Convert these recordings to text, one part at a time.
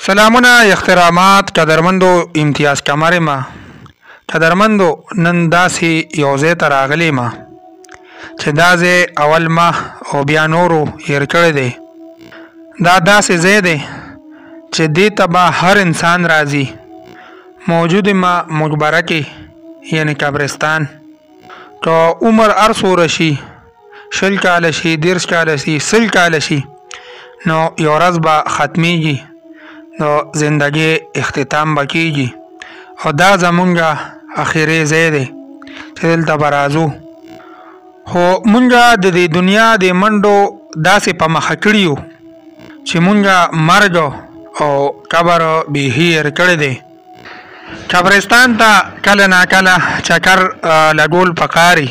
سلامونه احترامات قدرمندو امتیاز کمر ما قدرمندو نن داسې یو ځای ته راغلی ما چې دا ځای اول ما او بیا نورو هیر کړی دی. دا داسې ځای دی چې دې ته به هر انسان راځي. موجود ما مقبره کې یعنی قبرستان که عمر هر څومره شي 20 کاله شي 30 کاله شي 100 کاله شي نو یو ورځ به ختمیږي نو زندگی اختتام به کیږي او دا زمونږ اخري ځای دی چې دلته به راځو. خو مونږ د دې دنیا د منډو داسې په مخه کړي یو چې مونږ مرګ او قبر بیخي هېر کړی دی. قبرستان ته کله ناکله چکر لګول پکاري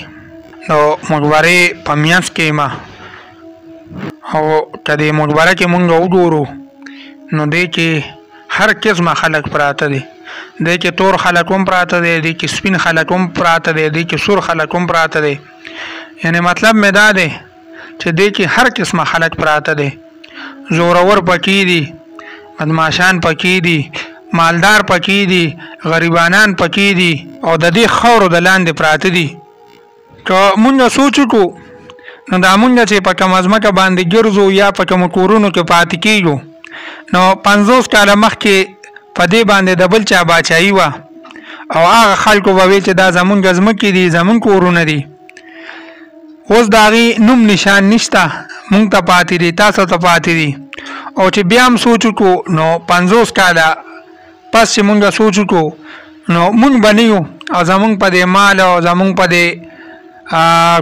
نو مقبرې په منځ کې ما او که دې مقبره کې مونږ وګورو نو دې کې هر قسمه خلک پراته دي. دې کې تور خلک هم پراته دي، دې کې سپین خلک هم پراته دي، دې کې سور خلک هم پراته دي. یعنی مطلب مې دا دی چې دې کې هر قسمه خلک پراته دي. زورور پکې دي، بدمعشان پکې دي، مالدار پکې دي، غریبانان پکې دي او د دې خاورو د لاندې پراته دي. که مونږ سوچ وکړو نو دا مونږ چې په کومه ځمکه باندې ګرځو یا په کومو کورونو کې پاتې کېږو نو 50 کاله مخکې په دې باندې د بل چا باچایي وه او هغه خلکو به ویل چې دا زمونږ ځمکې دي، زمونږ کورونه دي. اوس د هغې نوم نشان نشته، مونږ ته پاتې دي، تاسو ته پاتې دي. او چې بیا هم سوچ وکړو نو 50 کاله پس چې مونږ سوچ وکړو نو مونږ به نه یو او زمونږ په دې مال او زمونږ په دې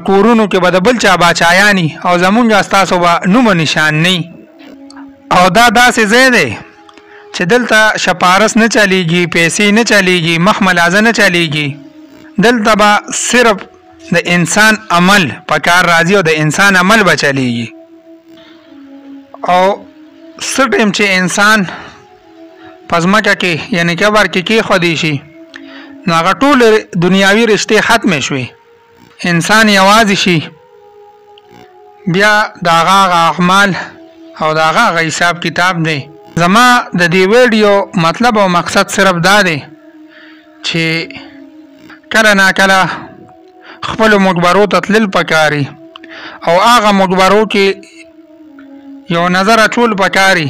کورونو کې به د بل چا باچایاني او زمونږ ستاسو به نوم نشان نه. او دا داسې ځای دی چې دلته شپارس نه چلیږي، پیسې نه چلیږي، مخملازه نه چلیږي. دلته به صرف د انسان عمل په کار راځي او د انسان عمل به چلیږي. او څه ټایم چې انسان په ځمکه کې یعنی قبر کې کېښودی شي نو هغه ټولې دنیاوي رشتې ختمې شوې، انسان یوازې شي. بیا د هغه اعمال او د هغه حساب کتاب دی. زما د دې ویډیو مطلب او مقصد صرف دا دی چې کله ناکله خپلو مقبرو ته تلل پکاري او هغه مقبرو کې یو نظر اچول پکاري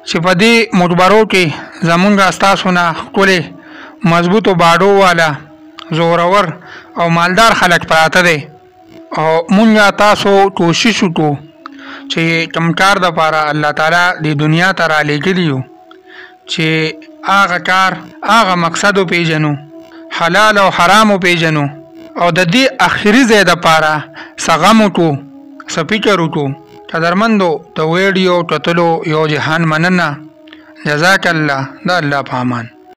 چې په دې مقبرو کې زمونږ ستاسو نه ښکلې مضبوطو باډو والا زورور او مالدار خلک پراته دی. او مونږ تاسو کوشش وکړو چې کوم کار دپاره الله تعالی د دنیا ته رالیږلي یو چې هغه کار هغه مقصد وپېژنو، حلال او حرام وپېژنو او د دې اخري ځای دپاره څه غم وکړو، څه فکر وکړو. قدرمندو د ویډیو کتلو یو جهان مننه. جزاک الله. د الله په امان.